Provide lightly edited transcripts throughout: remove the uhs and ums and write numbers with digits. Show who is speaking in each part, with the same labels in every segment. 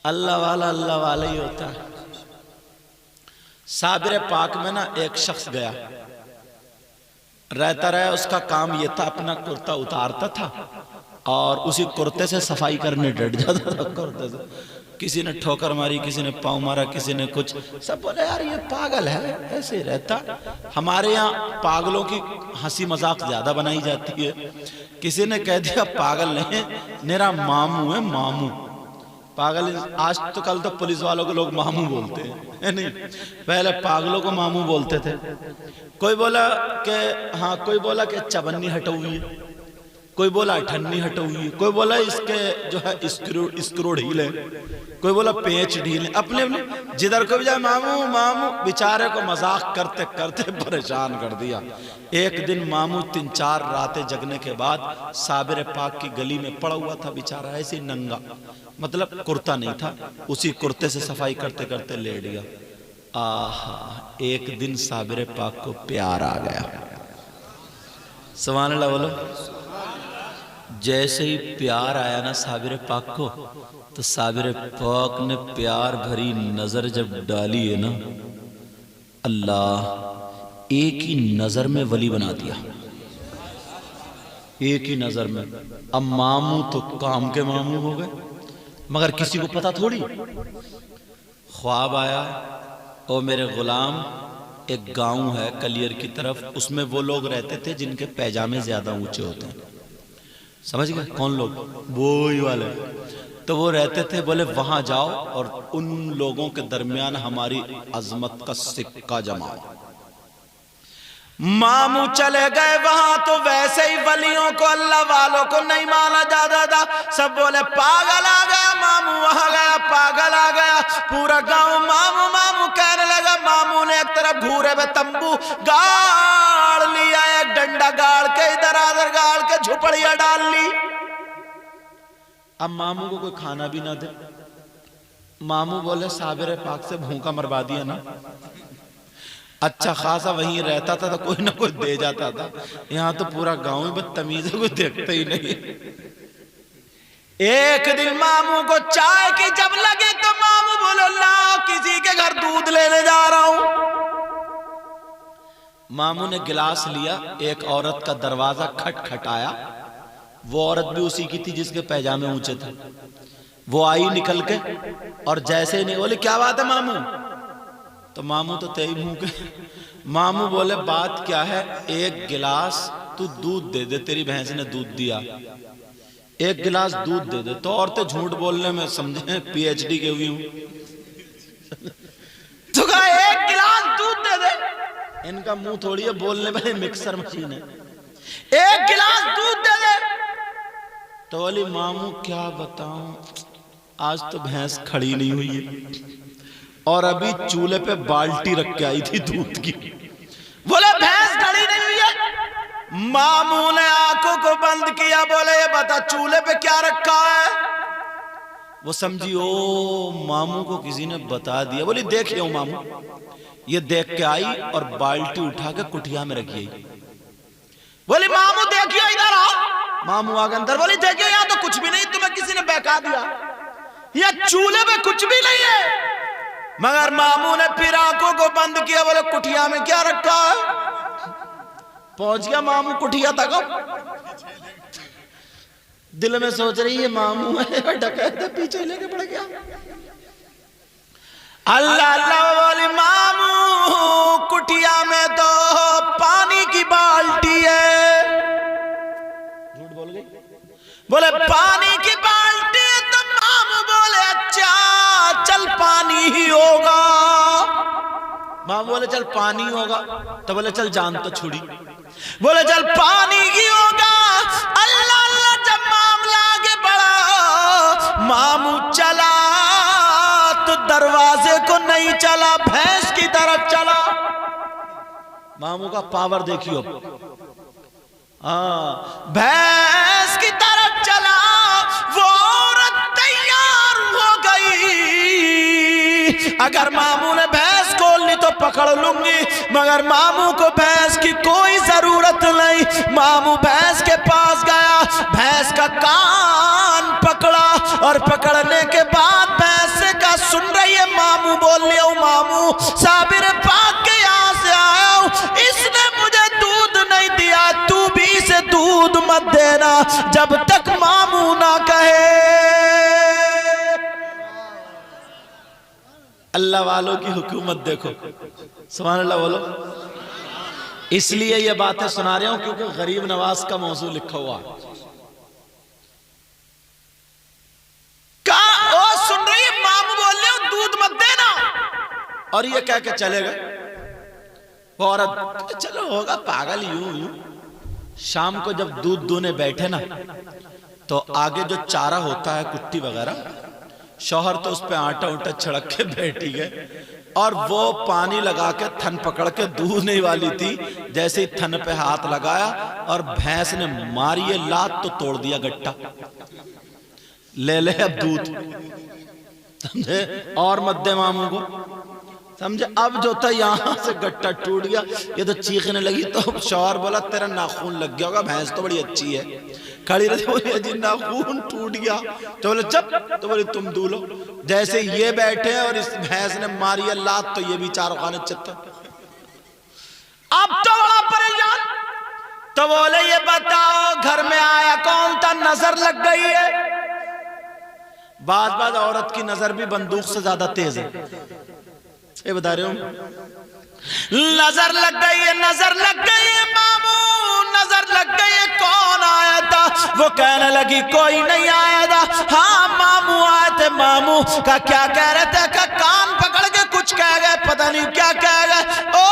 Speaker 1: अल्लाह वाला ही होता है। साबिर पाक में ना एक शख्स गया, रहता रहा, उसका काम ये था अपना कुर्ता उतारता था और उसी कुर्ते से सफाई करने डट जाता था। कुर्ते से किसी ने ठोकर मारी, किसी ने पाँव मारा, किसी ने कुछ, सब बोले यार ये पागल है, ऐसे ही रहता। हमारे यहाँ पागलों की हंसी मजाक ज्यादा बनाई जाती है। किसी ने कह दिया पागल नहीं, मेरा मामू है, मामू। पागल आज तो कल तो पुलिस वालों को लोग मामू बोलते हैं, है नहीं, पहले पागलों को मामू बोलते थे। कोई बोला कि हाँ, कोई बोला कि चबन्नी हटो हुई है, कोई बोला अठन्नी हटो हुई है, कोई बोला इसके जो है स्क्रू ढील है, कोई बोला पेच ढील है। अपने अपने जिधर को भी जाए मामू मामू, बेचारे को मजाक करते करते परेशान कर दिया। एक दिन मामू 3-4 रातें जगने के बाद साबिर पाक की गली में पड़ा हुआ था बेचारा, ऐसे नंगा, मतलब कुर्ता नहीं था, उसी कुर्ते से सफाई करते करते लेट गया। आहा, एक दिन साबिर पाक को प्यार आ गया। सुभान अल्लाह बोलो। जैसे ही प्यार आया ना साबिर पाक को, तो साबिर पाक ने प्यार भरी नजर जब डाली है ना, अल्लाह एक ही नजर में वली बना दिया, एक ही नजर में। अब मामू तो काम के मामू हो गए, मगर किसी को पता थोड़ी। ख्वाब आया, ओ मेरे गुलाम, एक गांव है कलियर की तरफ, उसमें वो लोग रहते थे जिनके पैजामे ज्यादा ऊंचे होते हैं। समझ गए कौन लोग? वो ही वाले। तो वो रहते थे, बोले वहां जाओ और उन लोगों के दरमियान हमारी अजमत का सिक्का जमाओ। मामू चले गए वहां, तो वैसे ही वलियों को, अल्लाह वालों को नहीं माना जाता था। सब बोले पागल आ गया मामू, वहां गया पागल आ गया। पूरा गांव मामू मामू कहने लगा। मामू ने एक तरफ घूरे में तंबू गाड़ लिया, एक डंडा गाड़ के इधर आधर गाड़ के झुपड़िया डाल ली। अब मामू को कोई खाना भी ना दे। मामू बोले साबिर पाक से भूखा मरवा दिया ना, अच्छा खासा वहीं रहता था तो कोई ना कोई दे जाता था। यहाँ तो पूरा गांव ही बदतमीज है, कोई देखता ही नहीं। एक दिन मामू को चाय की जब लगे तो मामू बोले लाओ किसी के घर दूध लेने जा रहा हूं। मामू ने गिलास लिया, एक औरत का दरवाजा खटखटाया। वो औरत भी उसी की थी जिसके पैजामे ऊंचे थे। वो आई निकल के और जैसे ही नहीं, बोले क्या बात है मामू? तो मामू तो तेई मुंह के। मामू बोले बात क्या है, एक गिलास तू दूध दे दे, तेरी भैंस ने दूध दिया, एक गिलास दूध दे दे। तो औरतें झूठ बोलने में समझे PhD के हुई हूं। तो कहा एक गिलास दूध दे दे। इनका मुंह थोड़ी है बोलने वाली मिक्सर मशीन है। एक गिलास दूध दे दे। तो बोली मामू क्या बताऊं, आज तो भैंस खड़ी नहीं हुई है और अभी चूल्हे पे बाल्टी रख के आई थी दूध की। बोले भैंस खड़ी नहीं हुई है। मामू ने आंखों को बंद किया, बोले ये बता चूल्हे पे क्या रखा है? वो समझी ओ मामू को किसी ने बता दिया। बोली देखिए मामू। ये देख के आई और बाल्टी उठा के कुटिया में रखी। बोली मामू देखिए इधर आओ। मामू आ गए अंदर। बोली देखिए यहाँ तो कुछ भी नहीं, तुम्हें किसी ने बहका दिया, ये चूल्हे पे कुछ भी नहीं है। मगर मामू ने फिर आंखों को बंद किया, बोले कुटिया में क्या रखा है? पहुंच गया मामू कुटिया तक। दिल में सोच रही है मामू है डकैत है, पीछे लेके पड़ गया। अल्लाह अल्लाह बोली मामू कुटिया में तो पानी की बाल्टी है। झूठ बोल गई। बोले पानी की बाल्टी है। तो मामू बोले अच्छा चल पानी ही होगा। मामू बोले चल पानी होगा। तो बोले चल जान तो छुड़ी। बोले चल पानी ही होगा। अल्लाह अल्लाह जब मामला आगे बढ़ा, मामू चला तो दरवाजे को नहीं चला, भैंस की तरफ चला। मामू का पावर देखियो। हाँ भैंस की तरफ चला। वो औरत तैयार हो गई। अगर मामू ने भैंस खोल ली तो पकड़ लूंगी, मगर मामू को भैंस की कोई जरूरत नहीं। मामू भैंस के पास गया, भैंस का कान पकड़ा और पकड़ने के बाद भैंस से बोल लिया हूं मामू साबिर पाक के यहां से आया हूं, इसने मुझे दूध नहीं दिया, तू भी इसे दूध मत देना जब तक मामू ना कहे। अल्लाह वालों की हुकूमत देखो, सुभान अल्लाह बोलो। इसलिए ये बातें सुना रहा हूं क्योंकि गरीब नवाज का मौजू लिखा हुआ सुन रही है, मामू बोल रहे हो दूध मत देना, और ये कह के चले गए। वो औरत चलो होगा पागल, यूं यूं। शाम को जब दूध दूने बैठे ना तो आगे जो चारा होता है कुट्टी वगैरह, शौहर तो उस पे आटा उटा छिड़क के बैठी गए और वो पानी लगा के थन पकड़ के दूधने वाली थी। जैसे ही थन पे हाथ लगाया और भैंस ने मारी लात तो तोड़ दिया गट्टा, ले अब दूध, समझे, और मत दे मामू को, समझे। अब जो था यहां से गट्टा टूट गया, ये तो चीखने लगी तो शौहर बोला तेरा नाखून लग गया होगा, भैंस तो बड़ी अच्छी है। खड़ी रही, बोली जी नाखून टूट गया, तो बोले चुप, तो बोले तुम दूलो। जैसे ये बैठे और इस भैंस ने मारी लात तो ये भी चारों खाने चित्त। अब तो बड़ा परेशान, तो बोले ये बताओ घर में आया कौन था, नजर लग गई है। बात औरत की नजर भी बंदूक से ज्यादा तेज है, ये बता रहे हूं। नजर लग गई है, नजर लग गई है मामू, नजर लग गई है। कौन आया था? वो कहने लगी कोई नहीं आया था। हाँ मामू आए थे। मामू का क्या कह रहे थे? का कान पकड़ के कुछ कह गए, पता नहीं क्या कह गए। ओ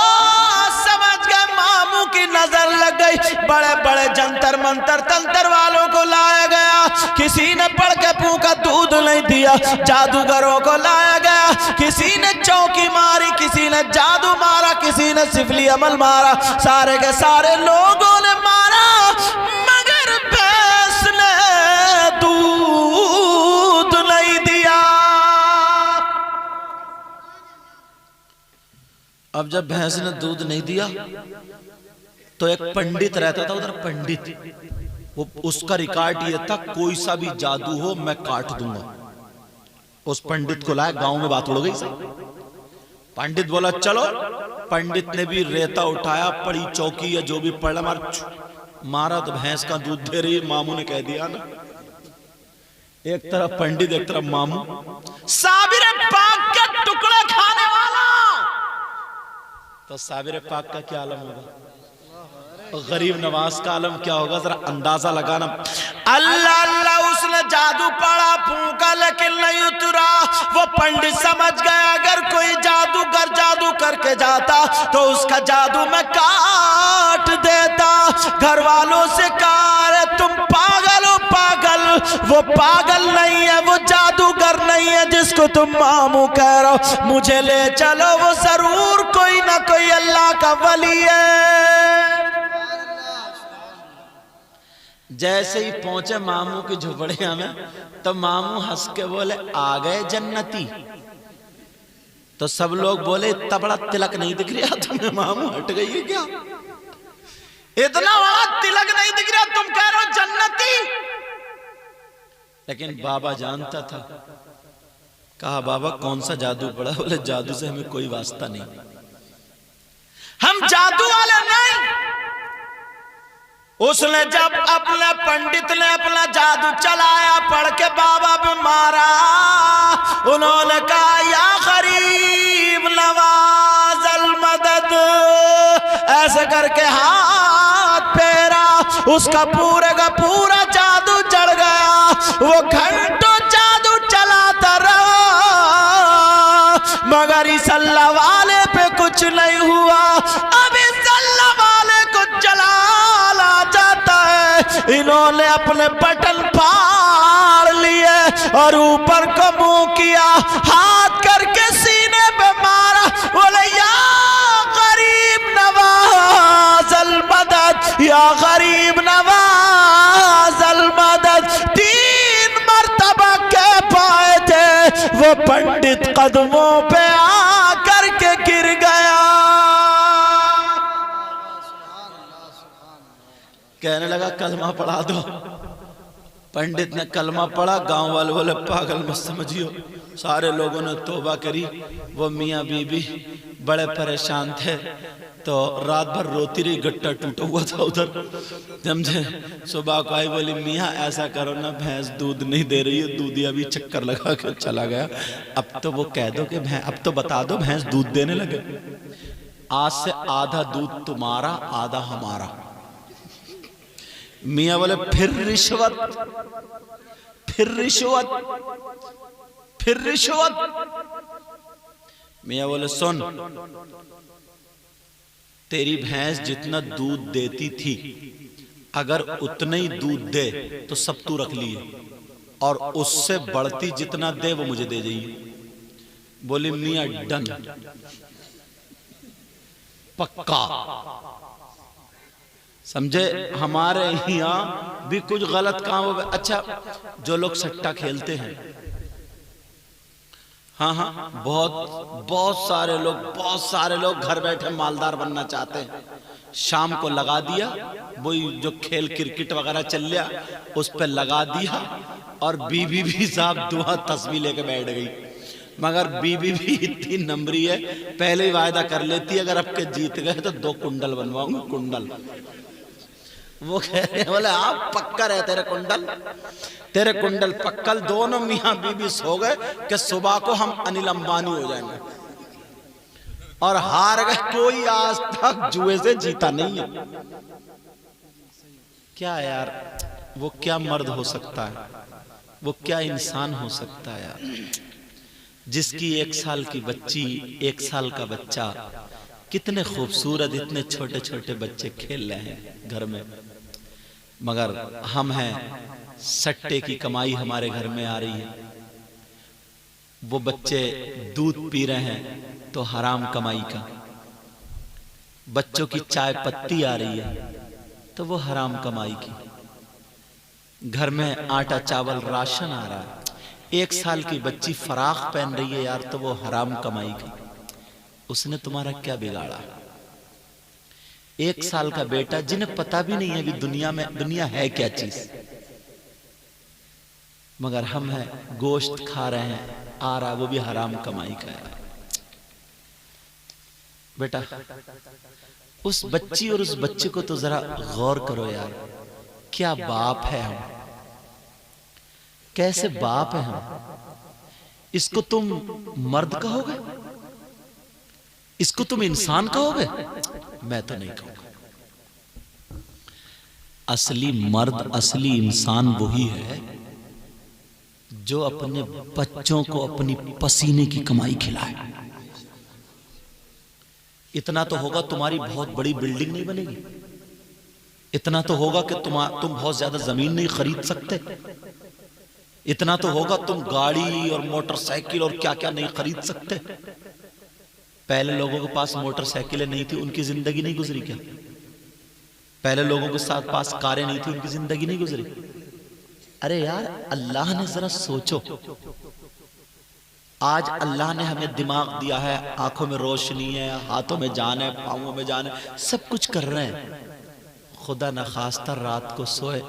Speaker 1: समझ गए, मामू की नजर लग गई। बड़े बड़े जंतर मंतर तंत्र वालों को लाया गया, किसी ने पढ़ के फूंका दूध नहीं दिया, जादूगरों को लाया गया, किसी ने चौकी मारी, किसी ने जादू मारा, किसी ने सिफली अमल मारा, सारे के सारे लोगों ने मारा, मगर भैंस ने दूध नहीं दिया। अब जब भैंस ने दूध नहीं दिया तो एक पंडित रहता था उधर, पंडित, वो उसका रिकॉर्ड ये था कोई सा भी जादू हो मैं काट दूंगा। उस पंडित को लाया, गांव में बात उड़ गई सब। पंडित बोला चलो, पंडित ने भी रेता उठाया, पड़ी चौकी या जो भी पड़ा मारा तो भैंस का दूध दे रही। मामू ने कह दिया ना, एक तरफ पंडित एक तरफ मामू, साबिर पाक के टुकड़े खाने वाला, तो साबिर पाक का क्या आलम होगा, गरीब नवाज का आलम क्या होगा, जरा अंदाजा लगाना। अल्लाह अल्लाह, उसने जादू पड़ा, फूंका, लेकिन नहीं उतरा। वो पंडित समझ गया अगर कोई जादूगर जादू करके जाता तो उसका जादू मैं काट देता। घर वालों से कहा तुम पागल हो, पागल, वो पागल नहीं है, वो जादूगर नहीं है जिसको तुम मामू कह रहे हो। मुझे ले चलो, वो जरूर कोई ना कोई अल्लाह का वली है। जैसे ही पहुंचे मामू की झोपड़िया में तो मामू हंस के बोले आ गए जन्नती। तो सब लोग बोले इतना बड़ा तिलक नहीं दिख रहा तुम्हें, मामू हट गई है क्या, इतना बड़ा तिलक नहीं दिख रहा, तुम कह रहे हो जन्नती। लेकिन बाबा जानता था। कहा बाबा कौन सा जादू पड़ा? बोले जादू से हमें कोई वास्ता नहीं, हम जादू वाले नहीं। उसने जब अपने पंडित ने अपना जादू चलाया, पढ़ के बाबा पे मारा, उन्होंने कहा या गरीब नवाज अल मदद, ऐसे करके हाथ फेरा, उसका पूरे का पूरा जादू चढ़ गया। वो घंटों जादू चलाता रहा मगर इस अल्लाह वाले पे कुछ नहीं हुआ। अब इस अल्लाह वाले को जलाल आ जाता है। इन्होंने अपने बटन फाड़ लिए और ऊपर को मुंह किया, हाथ करके सीने पे मारा, बोले या गरीब नवाज अल मदद, या गरीब नवाज अल मदद। 3 मर्तबा कह पाए थे, वो पंडित कदमों पे आकर के गिर गया। कहने लगा कलमा पढ़ा दो। पंडित ने कलमा पढ़ा, गांव वाले बोले पागल मत समझियो। सारे लोगों ने तौबा करी। वो मियाँ बीबी बड़े परेशान थे, तो रात भर रोती रही, गट्टा टूटा हुआ था उधर, समझे। सुबह को आई, बोली मियाँ ऐसा करो ना, भैंस दूध नहीं दे रही है। दूधिया भी चक्कर लगा के चला गया। अब तो वो कह दो कि भैंस, अब तो बता दो भैंस दूध देने लगे। आज से आधा दूध तुम्हारा आधा हमारा। मियाँ बोले फिर रिश्वत, फिर रिश्वत, फिर रिश्वत। मियाँ बोले सुन, तेरी भैंस जितना दूध देती थी, अगर उतना ही दूध दे तो सब तू रख लिए, और उससे बढ़ती जितना दे वो मुझे दे जाइए। बोली मियाँ डन, पक्का। समझे। हमारे यहाँ भी कुछ गलत काम हो गए। अच्छा, जो लोग सट्टा खेलते हैं, हाँ हाँ, बहुत सारे लोग घर बैठे मालदार बनना चाहते हैं। शाम को लगा दिया, वही जो खेल क्रिकेट वगैरह चल लिया, उस पर लगा दिया, और बीबी भी साहब दुआ तस्वीर लेके बैठ गई। मगर बीबी भी इतनी नंबरी है, पहले ही वायदा कर लेती है, अगर अब के जीत गए तो 2 कुंडल बनवाऊंगा, कुंडल। वो कह रहे हैं, बोले आप पक्का रहे, तेरे कुंडल पक्कल। दोनों मियाँ बीबी सो गए कि सुबह को हम अनिल अंबानी हो जाएंगे, और हार गए। कोई आज तक जुए से जीता नहीं है। क्या यार, वो क्या मर्द हो सकता है, वो क्या इंसान हो सकता है यार, जिसकी 1 साल की बच्ची, 1 साल का बच्चा, कितने खूबसूरत, इतने छोटे छोटे बच्चे खेल रहे हैं घर में, मगर हम हैं, सट्टे की कमाई हमारे घर में आ रही है। वो बच्चे दूध पी रहे हैं तो हराम कमाई का, बच्चों की चाय पत्ती आ रही है तो वो हराम कमाई की, घर में आटा चावल राशन आ रहा है। 1 साल की बच्ची फराक पहन रही है यार, तो वो हराम कमाई की। उसने तुम्हारा क्या बिगाड़ा। 1 साल का बेटा, जिन्हें पता भी नहीं है कि दुनिया है क्या चीज, मगर हम हैं, गोश्त खा रहे हैं, आ रहा, वो भी हराम कमाई का है। बेटा, उस बच्ची और उस बच्चे को तो जरा गौर करो यार, क्या बाप है हम, कैसे बाप है हम। इसको तुम मर्द कहोगे, इसको तुम इंसान कहोगे? मैं तो नहीं कहूंगा। असली मर्द, असली इंसान वही है जो अपने बच्चों को अपनी पसीने की कमाई खिलाए। इतना तो होगा तुम्हारी बहुत बड़ी बिल्डिंग नहीं बनेगी, इतना तो होगा कि तुम बहुत ज्यादा जमीन नहीं खरीद सकते, इतना तो होगा तुम गाड़ी और मोटरसाइकिल और क्या क्या नहीं खरीद सकते। पहले लोगों के पास मोटरसाइकिलें नहीं थी, उनकी जिंदगी नहीं गुजरी क्या? पहले लोगों के साथ पास कारें नहीं थी, उनकी जिंदगी नहीं गुजरी? अरे यार, अल्लाह ने जरा सोचो, आज अल्लाह ने हमें दिमाग दिया है, आंखों में रोशनी है, हाथों में जान है, पांवों में जान है, सब कुछ कर रहे हैं। खुदा न खास्ता रात को सोए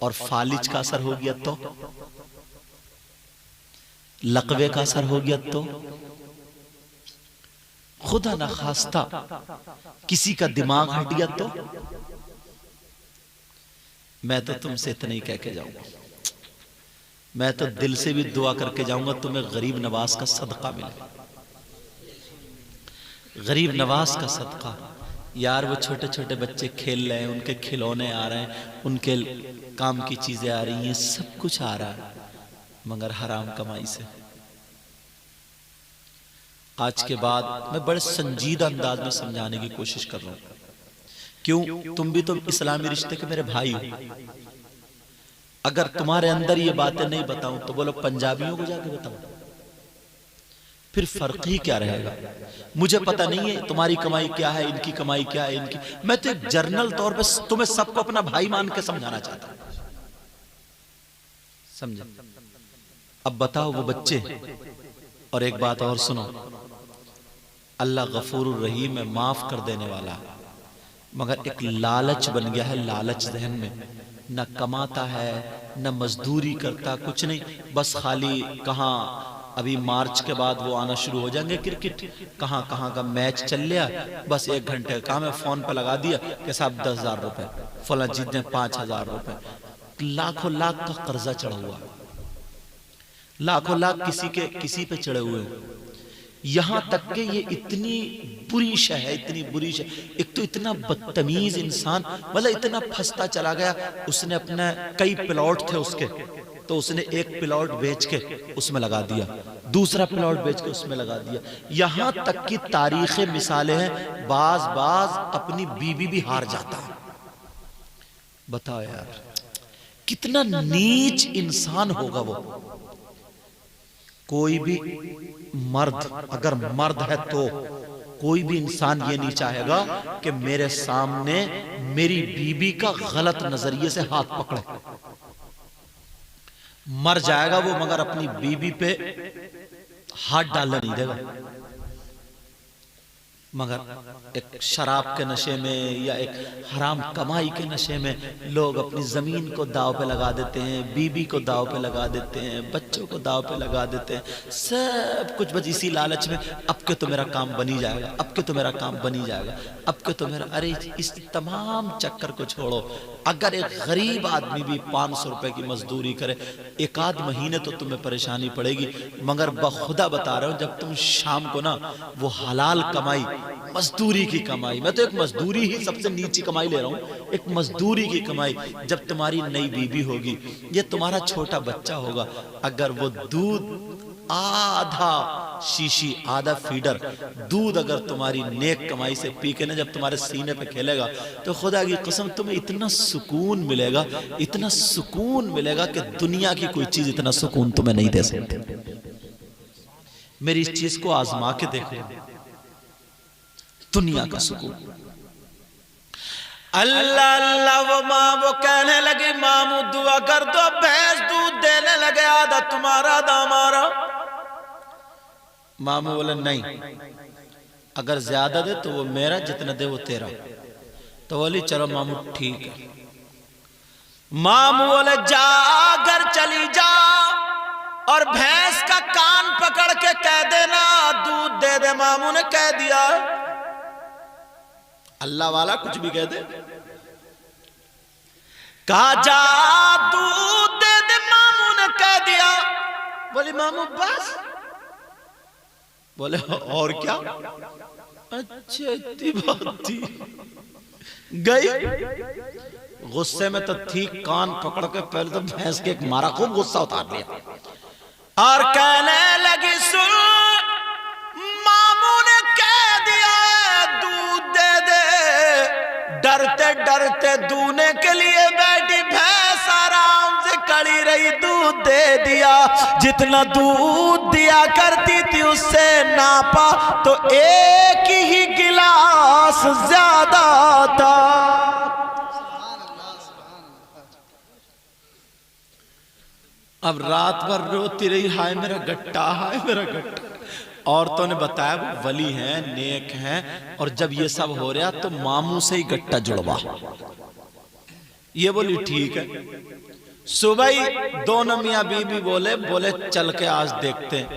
Speaker 1: और फालिज का असर हो गया तो, लकवे का असर हो गया तो, खुदा न खास्ता किसी का दिमाग हट गया तो। मैं तो तुमसे इतना ही कह के जाऊंगा, मैं तो दिल से भी दुआ करके जाऊंगा तुम्हें गरीब नवाज का सदका मिले, गरीब नवाज का सदका। यार, वो छोटे छोटे बच्चे खेल रहे हैं, उनके खिलौने आ रहे हैं, उनके काम की चीजें आ रही हैं, सब कुछ आ रहा है, मगर हराम कमाई से। आज के बाद मैं बड़े संजीदा अंदाज में समझाने की कोशिश कर रहा हूं। क्यों? तुम भी तो इस्लामी रिश्ते के मेरे भाई हो। अगर तुम्हारे अंदर ये बातें नहीं बताऊं तो बोलो पंजाबियों को जाके बताओ, फिर फर्क ही क्या रहेगा? मुझे पता नहीं है तुम्हारी कमाई क्या है, इनकी कमाई क्या है, इनकी। मैं तो एक जर्नल तौर पे तुम्हें सबको अपना भाई मान के समझाना चाहता हूं, समझे? अब बताओ वो बच्चे, और एक बात और सुनो, अल्लाह गफूरुर रहीम है, माफ कर देने वाला, मगर एक लालच बन गया है, लालच जहन में, न कमाता है न मजदूरी करता, कुछ नहीं, बस खाली कहाँ अभी मार्च के बाद वो आना शुरू हो जाएंगे क्रिकेट, कहाँ कहाँ का मैच चल लिया, बस 1 घंटे का काम है, फोन पे लगा दिया कि साहब 10,000 रुपए, फला जीत ने 5,000 रुपए, लाखों लाख का कर्जा चढ़ा हुआ, लाखों लाख किसी पे चढ़े हुए। यहां तक कि ये इतनी बुरी शय है, इतनी बुरी शय, एक तो इतना बदतमीज इंसान, मतलब इतना फंसता चला गया। उसने अपने कई प्लॉट थे उसके, तो उसने एक प्लॉट बेच के उसमें लगा दिया, दूसरा प्लॉट बेच के उसमें लगा दिया। यहां तक की तारीखें मिसालें हैं, बाज अपनी बीवी भी हार जाता है। बताओ यार कितना नीच इंसान होगा वो। कोई भी मर्द, अगर मर्द है तो कोई भी इंसान ये नहीं चाहेगा कि मेरे सामने मेरी बीवी का गलत नजरिए से हाथ पकड़े। मर जाएगा वो मगर अपनी बीवी पे हाथ डालने नहीं देगा। मगर एक शराब के नशे में या एक हराम कमाई के नशे में लोग अपनी जमीन को दाव पे लगा देते हैं, बीबी को दाव पे लगा देते हैं, बच्चों को दाव पे लगा देते हैं, सब कुछ बस इसी लालच में, अब के तो मेरा काम बनी जाएगा, अब के तो मेरा काम बनी जाएगा, अब के तो मेरा। अरे इस तमाम चक्कर को छोड़ो। अगर एक गरीब आदमी भी 500 रुपए की मजदूरी करे, 1 महीने तो तुम्हें परेशानी पड़ेगी, मगर बखुदा बता रहा हूं, जब तुम शाम को ना वो हलाल कमाई, मजदूरी की कमाई, मैं तो एक मजदूरी ही सबसे नीची कमाई ले रहा हूं, एक मजदूरी की कमाई, जब तुम्हारी नई बीबी होगी, ये तुम्हारा छोटा बच्चा होगा, अगर वो दूध आधा शीशी, आधा फीडर दूध अगर तुम्हारी नेक कमाई से पी के ना जब तुम्हारे सीने पे खेलेगा, तो खुदा की कसम तुम्हें इतना सुकून मिलेगा, इतना सुकून मिलेगा कि दुनिया की कोई चीज इतना सुकून तुम्हें नहीं दे सकती। मेरी इस चीज को आजमा के देखो, दुनिया का सुकून। अल्लाह अल्लाह वो माँ वो कहने लगी, मामू दुआ कर दो, भैंस दूध देने लगे, आधा तुम्हारा आधा हमारा। मामू बोले नहीं, अगर ज्यादा दे तो वो मेरा, जितना दे वो तेरा। तो बोली चलो मामू ठीक है। मामू बोले जा घर चली जा और भैंस का कान पकड़ के कह देना दूध दे दे। मामू ने कह दिया, अल्लाह वाला कुछ भी कह दे, कहा जा दूध दे दे। मामू ने कह दिया। बोली मामू बस? बोले और क्या? अच्छा इतनी बात थी। गई गुस्से में तो थी, कान पकड़ के पहले तो भैंस के एक मारा, खूब गुस्सा उतार लिया और कहने लगी सुन, मामू ने कह दिया दूध दे दे। डरते डरते दूने के लिए बैठी भैंस आराम से खड़ी रही, दूध दे दिया। जितना दूध दिया करती थी उससे नापा तो एक ही गिलास ज्यादा था। अब रात भर रोती रही, हाय मेरा गट्टा, हाय मेरा गट्टा। औरतों ने बताया वो वली हैं, नेक हैं, और जब ये सब हो रहा तो मामू से ही गट्टा जुड़वा। ये बोली ठीक है। सुबह ही दोनों मियां बीबी बोले चल के आज देखते हैं,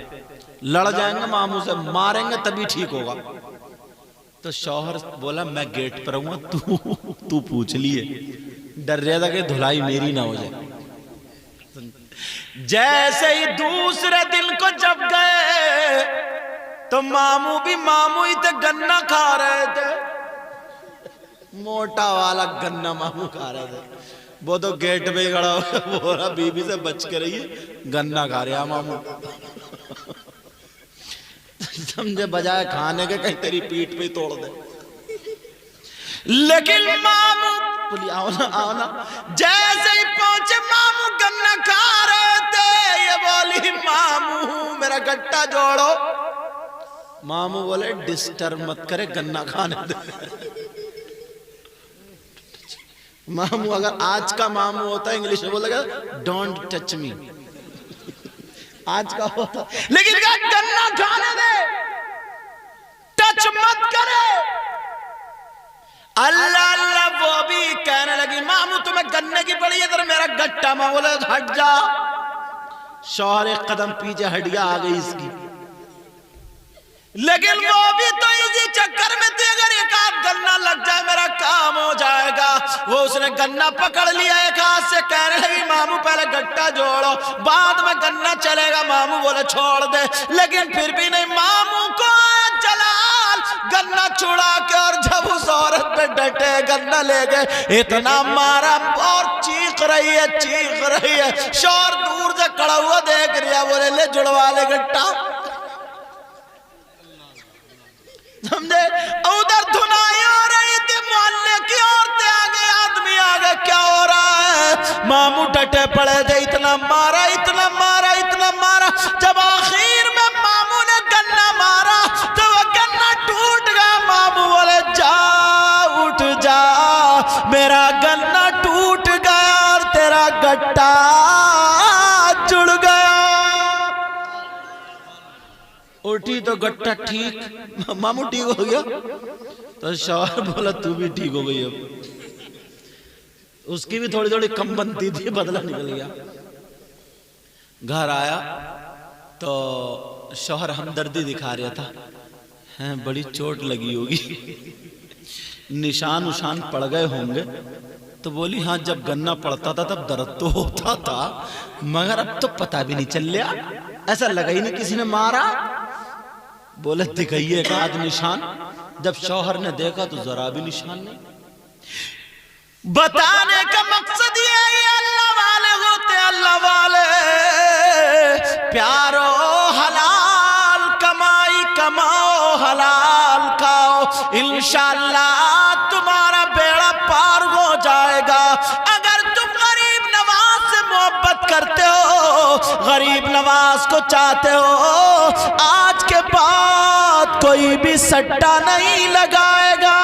Speaker 1: लड़ जाएंगे मामू से, मारेंगे तभी ठीक होगा। तो शौहर बोला मैं गेट पर हूं, तू पूछ लिए, डर रहा था कि धुलाई मेरी ना हो जाए। जैसे ही दूसरे दिन को जब गए तो मामू ही थे, गन्ना खा रहे थे, मोटा वाला गन्ना मामू खा रहे थे। वो तो गेट पे खड़ा हो बोला बीबी से बच के रहिए, गन्ना खा रहा मामू। समझे बजाय खाने के कहीं तेरी पीठ पे तोड़ दे। लेकिन मामू बोली आओ ना। जैसे ही पहुंचे मामू गन्ना खा रहे थे, ये बोली मामू मेरा गट्टा जोड़ो। मामू बोले डिस्टर्ब मत करे, गन्ना खाने दे। मामू अगर आज का मामू होता इंग्लिश में बोलेगा डोंट टच मी, आज का होता, लेकिन गन्ना खाने दे, टच मत करे। अल्लाह अल्लाह वो भी कहने लगी मामू तुम्हें गन्ने की पड़ी इधर मेरा गट्टा। मां बोले हट जा। शौहर एक कदम पीछे हट गया, आ गई इसकी। लेकिन वो भी तो इसी चक्कर में थी, अगर एक हाथ गन्ना लग जाए मेरा काम हो जाएगा। वो उसने गन्ना पकड़ लिया एक हाथ से, कहने लगी मामू पहले गट्टा जोड़ो, बाद में गन्ना चलेगा। मामू बोले छोड़ दे, लेकिन फिर भी नहीं। मामू को जलाल गन्ना छुड़ा के और जब उस औरत पे डटे गन्ना ले गए, इतना मारा और चीख रही है। शौहर दूर से खड़ा हुआ देख रहा, बोले ले जुड़वा ले गट्टा। समझे? उधर धुनाई हो रही थी, मोहल्ले की औरतें आ गई, आदमी आ गए, क्या हो रहा है? मामू डटे पड़े थे, इतना मारा। जब आखिर में मामू ने गन्ना मारा तो वो गन्ना टूट गया। मामू बोले जा उठ जा, मेरा गन्ना टूट गया और तेरा गट्टा जुड़ गया। उठी तो गट्टा ठीक, मामू ठीक हो गया। तो शौहर बोला तू भी ठीक हो गई। अब उसकी भी थोड़ी थोड़ी कम बनती थी, बदला निकल गया। घर आया तो शौहर हमदर्दी दिखा रहा था, हैं बड़ी चोट लगी होगी, निशान उशान पड़ गए होंगे। तो बोली हाँ, जब गन्ना पड़ता था तब दर्द तो होता था, मगर अब तो पता भी नहीं चल रहा, ऐसा लगा ही नहीं किसी ने मारा। बोले दिखाइए एक आध निशान। जब शौहर ने देखा तो जरा भी निशान नहीं। बताने का मकसद ये अल्लाह वाले होते, अल्लाह वाले प्यारो हलाल कमाई कमाओ, हलाल खाओ, इंशाअल्लाह तुम्हारा बेड़ा पार हो जाएगा। अगर तुम गरीब नवाज से मोहब्बत करते हो, गरीब नवाज को चाहते हो, आज के बाद कोई भी सट्टा नहीं लगाएगा।